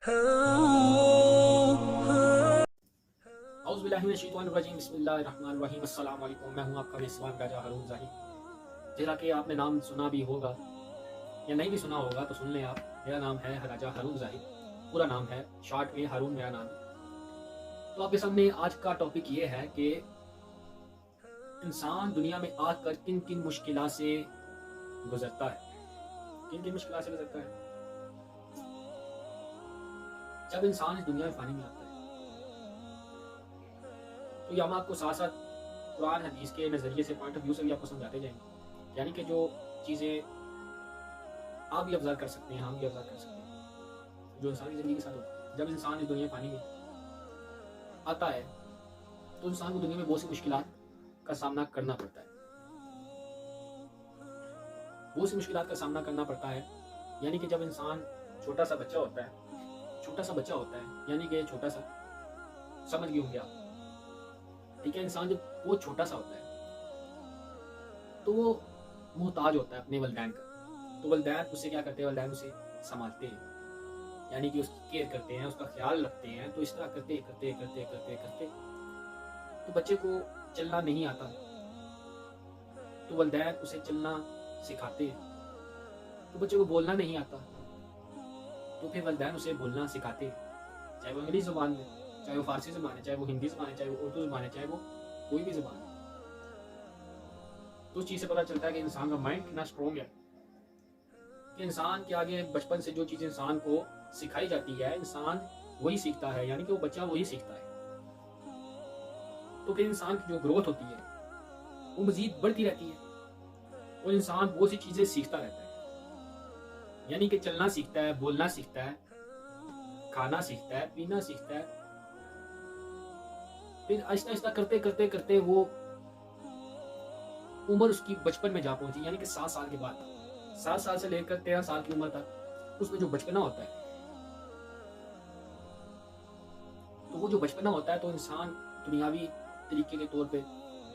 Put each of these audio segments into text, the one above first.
औज़ुबिल्लाहिमिनश्शैतानिर्रजीम बिस्मिल्लाहिर्रहमानिर्रहीम अस्सलाम वालेकुम। मैं हूँ आपका मेज़बान राजा हारून ज़ाहिद। जैसा कि आपने नाम सुना भी होगा या नहीं भी सुना होगा तो सुन लें आप। मेरा नाम है राजा हारून ज़ाहिद, पूरा नाम है, शॉर्ट में हारून मेरा नाम है। तो आपके सामने आज का टॉपिक ये है कि इंसान दुनिया में आकर किन किन मुश्किलात से गुजरता है। किन किन मुश्किलात से गुजरता है? जब इंसान इस दुनिया में फ़ानी में आता है तो ये हम आपको साथ साथ कुरान हदीस के नज़रिए से, पॉइंट ऑफ व्यू से भी आपको समझाते जाएंगे। यानी कि जो चीज़ें आप भी ऑब्जर्व कर सकते हैं, हम भी ऑब्जर्व कर सकते हैं, जो इंसानी ज़िंदगी के साथ होता है। जब इंसान इस दुनिया में पानी में आता है तो इंसान को दुनिया में बहुत सी मुश्किलात का सामना करना पड़ता है। बहुत सी मुश्किलात का सामना करना पड़ता है। यानी कि जब इंसान छोटा सा बच्चा होता है, यानी कि छोटा सा, समझ गए होंगे आप, ठीक है। इंसान जब बहुत छोटा सा होता है तो वो मोहताज होता है अपने वलदैन का। तो वलदैन उससे क्या करते हैं? वलदैन उसे संभालते हैं, यानी कि उसकी केयर करते हैं, उसका ख्याल रखते हैं। तो इस तरह करते करते करते करते करते तो बच्चे को चलना नहीं आता, तो वलदैन उसे चलना सिखाते हैं। तो बच्चे को बोलना नहीं आता, तो फिर वलदैन उसे बोलना सिखाते हैं, चाहे वो अंग्रेजी ज़ुबान में, चाहे वो फारसी ज़ुबान है, चाहे वो हिंदी ज़ुबान है, चाहे वो उर्दू ज़ुबान है, चाहे वो कोई भी ज़ुबान है। तो उस चीज़ से पता चलता है कि इंसान का माइंड कितना स्ट्रॉन्ग है, कि इंसान के आगे बचपन से जो चीज़ इंसान को सिखाई जाती है इंसान वही सीखता है, यानी कि वो बच्चा वही सीखता है। तो फिर इंसान की जो ग्रोथ होती है वो मज़ीद बढ़ती रहती है और इंसान बहुत सी चीज़ें सीखता रहता है, यानी कि चलना सीखता है, बोलना सीखता है, खाना सीखता है, पीना सीखता है। फिर आहिस्ता आहिस्ता करते करते करते वो उम्र उसकी बचपन में जा पहुंची, यानी कि 7 साल के बाद, 7 साल से लेकर 13 साल की उम्र तक उसमें जो बचपना होता है, तो वो जो बचपना होता है तो इंसान दुनियावी तरीके के तौर पे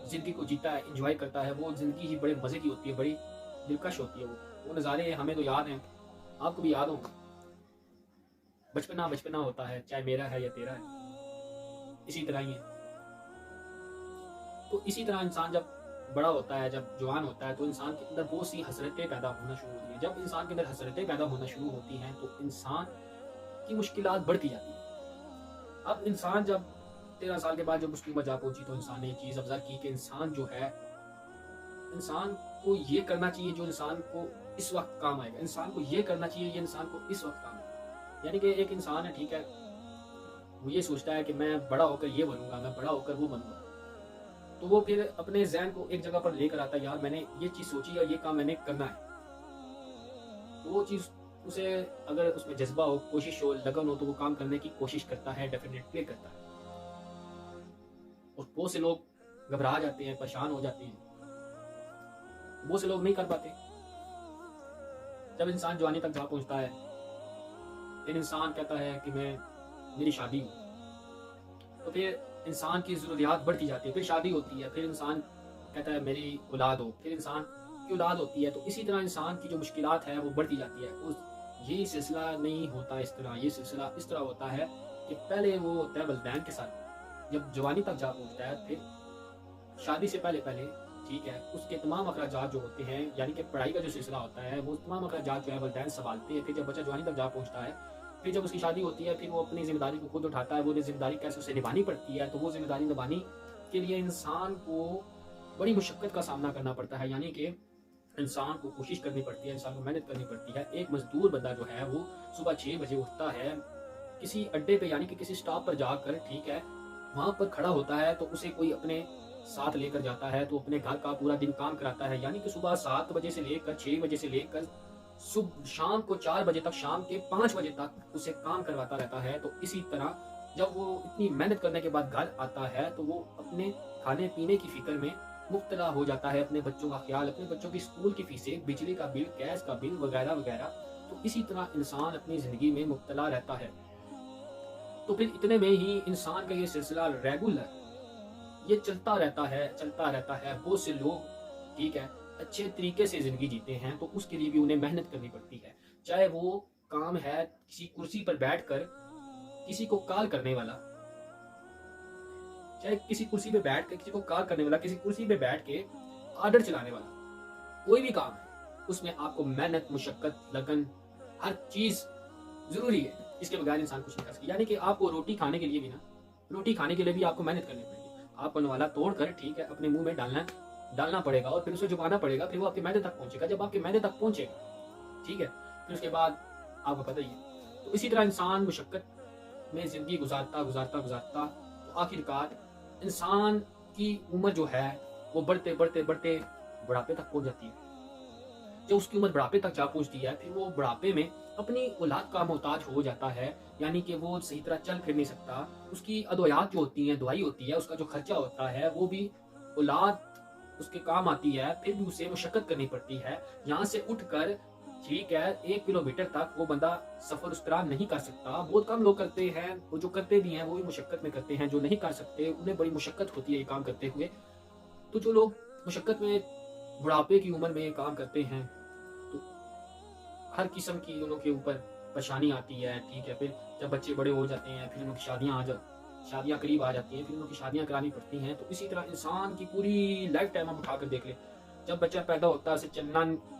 ज़िंदगी को जीता है, इंजॉय करता है। वो ज़िंदगी ही बड़े मज़े की होती है, बड़ी दिलकश होती है। वो नज़ारे हमें तो याद हैं, आपको भी याद होंगे। बचपना बचपना होता है, चाहे मेरा है या तेरा है, इसी तरह ही है। तो इसी तरह इंसान जब बड़ा होता है, जब जवान होता है, तो इंसान के अंदर बहुत सी हसरतें पैदा होना शुरू होती हैं। जब इंसान के अंदर हसरतें पैदा होना शुरू होती हैं तो इंसान की मुश्किलात बढ़ती जाती है। अब इंसान जब 13 साल के बाद जब उसकी उम्र जा पहुंची तो इंसान ने ये चीज़ ऑब्जर्व की कि इंसान जो है, इंसान को ये करना चाहिए जो इंसान को इस वक्त काम आएगा। इंसान को ये करना चाहिए ये इंसान को इस वक्त काम आएगा। यानी कि एक इंसान है, ठीक है, वो ये सोचता है कि मैं बड़ा होकर ये बनूंगा, मैं बड़ा होकर वो बनूंगा। तो वो फिर अपने ज़हन को एक जगह पर लेकर आता है, यार मैंने ये चीज़ सोची और ये काम मैंने करना है। तो वो चीज़ उसे, अगर उसमें जज्बा हो, कोशिश हो, लगन हो, तो वो काम करने की कोशिश करता है, डेफिनेटली करता है। और बहुत से लोग घबरा जाते हैं, परेशान हो जाते हैं, बहुत से लोग नहीं कर पाते। जब इंसान जवानी तक जा पहुंचता है फिर इंसान कहता है कि मेरी शादी हो। तो फिर इंसान की ज़रूरियात बढ़ती जाती है, फिर शादी होती है, फिर इंसान कहता है मेरी औलाद हो, फिर इंसान की औलाद होती है। तो इसी तरह इंसान की जो मुश्किलात है वो बढ़ती जाती है। उस ये सिलसिला नहीं होता इस तरह, ये सिलसिला इस तरह होता है कि पहले वो होता है वलदैन के साथ, जब जवानी तक जा पहुँचता है, फिर शादी से पहले पहले, ठीक है, उसके तमाम अखराजात जो होते हैं, यानी कि पढ़ाई का जो सिलसिला होता है, वो तमाम अखराजात जो है वलदैन संभालते हैं। फिर जब बच्चा जवानी तक जा पहुँचता है, फिर जब उसकी शादी होती है, फिर वो अपनी जिम्मेदारी को खुद उठाता है। वो जिम्मेदारी कैसे उसे निभानी पड़ती है, तो वो जिम्मेदारी निभाने के लिए इंसान को बड़ी मुशक्क़त का सामना करना पड़ता है। यानी कि इंसान को कोशिश करनी पड़ती है, इंसान को मेहनत करनी पड़ती है। एक मजदूर बंदा जो है वो सुबह 6 बजे उठता है, किसी अड्डे पे यानी कि किसी स्टॉप पर जाकर, ठीक है, वहाँ पर खड़ा होता है। तो उसे कोई अपने साथ लेकर जाता है, तो अपने घर का पूरा दिन काम कराता है। यानी कि सुबह 7 बजे से लेकर 6 बजे से लेकर सुबह शाम को 4 बजे तक, शाम के 5 बजे तक उसे काम करवाता रहता है। तो इसी तरह जब वो इतनी मेहनत करने के बाद घर आता है तो वो अपने खाने पीने की फिक्र में मुब्तला हो जाता है, अपने बच्चों का ख्याल, अपने बच्चों की स्कूल की फीसें, बिजली का बिल, गैस का बिल वगैरह वगैरह। तो इसी तरह इंसान अपनी ज़िंदगी में मुब्तला रहता है। तो फिर इतने में ही इंसान का ये सिलसिला रेगुलर ये चलता रहता है। बहुत से लोग, ठीक है, अच्छे तरीके से ज़िंदगी जीते हैं तो उसके लिए भी उन्हें मेहनत करनी पड़ती है, चाहे वो काम है किसी कुर्सी पर बैठकर किसी को कॉल करने वाला, चाहे किसी कुर्सी पे बैठ के किसी को कॉल करने वाला, किसी कुर्सी पे बैठ के ऑर्डर चलाने वाला, कोई भी काम है उसमें आपको मेहनत, मुशक्कत, लगन, हर चीज जरूरी है। इसके बगैर इंसान कुछ नहीं कर सकता। यानी कि आपको रोटी खाने के लिए भी ना, रोटी खाने के लिए भी आपको मेहनत करनी पड़ेगी। आपको नवाला तोड़कर ठीक है अपने मुंह में डालना पड़ेगा और फिर उसे चबाना पड़ेगा, फिर वो आपके मैदे तक पहुंचेगा। जब आपके मैदे तक पहुंचेगा ठीक है, फिर उसके बाद आपको पता ही है। तो इसी तरह इंसान मुशक्कत में जिंदगी गुजारता गुजारता गुजारता तो आखिरकार इंसान की उम्र जो है वो बढ़ते बढ़ते बढ़ते बुढ़ापे तक पहुंच जाती है। जब उसकी उम्र बुढ़ापे तक जा पहुंचती है, फिर वो बुढ़ापे में अपनी औलाद का मोहताज हो जाता है। यानी कि वो सही तरह चल फिर नहीं सकता। उसकी अदवायात जो होती हैं, दवाई होती है, उसका जो खर्चा होता है वो भी औलाद उसके काम आती है। फिर भी उसे मुशक्कत करनी पड़ती है। यहाँ से उठकर ठीक है 1 किलोमीटर तक वो बंदा सफर उस तरह नहीं कर सकता। बहुत कम लोग करते हैं, वो जो करते भी हैं वो भी मुशक्कत में करते हैं। जो नहीं कर सकते उन्हें बड़ी मुशक्कत होती है ये काम करते हुए। तो जो लोग मुशक्कत में बुढ़ापे की उम्र में काम करते हैं तो हर किस्म की उनके ऊपर परेशानी आती है। ठीक है, फिर जब बच्चे बड़े हो जाते हैं, फिर उनकी शादियां करीब आ जाती हैं, फिर उनकी शादियां करानी पड़ती हैं। तो इसी तरह इंसान की पूरी लाइफ टाइम हम उठाकर देख ले। जब बच्चा पैदा होता है,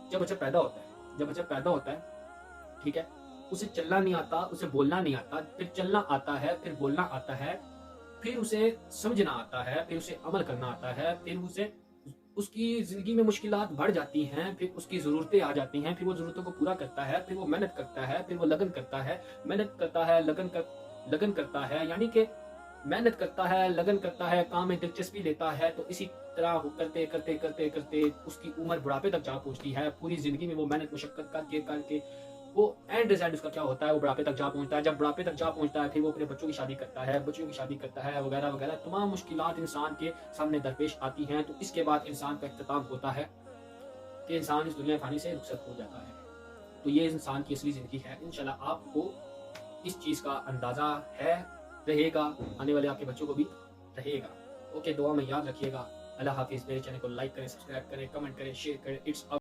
जब बच्चा पैदा होता है ठीक है, उसे चलना नहीं आता, उसे बोलना नहीं आता, फिर चलना आता है, फिर बोलना आता है, फिर उसे समझना आता है, फिर उसे अमल करना आता है, फिर उसे उसकी जिंदगी में मुश्किलात बढ़ जाती हैं, फिर उसकी जरूरतें आ जाती हैं, फिर वो जरूरतों को पूरा करता है, फिर वो मेहनत करता है, फिर वो लगन करता है, लगन करता है। यानी कि मेहनत करता है, लगन करता है, काम में दिलचस्पी लेता है। तो इसी तरह करते करते करते करते उसकी उम्र बुढ़ापे तक जा पहुंचती है। पूरी जिंदगी में वो मेहनत मुशक्कत करके करके वो एंड रिजल्ट उसका क्या होता है, वो बुढ़ापे तक जा पहुंचता है। जब बुढ़ापे तक जा पहुंचता है, फिर वो अपने बच्चों की शादी करता है वगैरह वगैरह। तमाम मुश्किलात इंसान के सामने दरपेश आती हैं। तो इसके बाद इंसान का इख्तिताम होता है कि इंसान इस दुनिया फानी से रुखसत हो जाता है। तो ये इंसान की असली जिंदगी है। इंशाल्लाह आपको इस चीज का अंदाजा है, रहेगा, आने वाले आपके बच्चों को भी रहेगा। ओके, दुआ में याद रखिएगा। अल्लाह हाफिज। मेरे चैनल को लाइक करें, सब्सक्राइब करें, कमेंट करें, शेयर करें। इट्स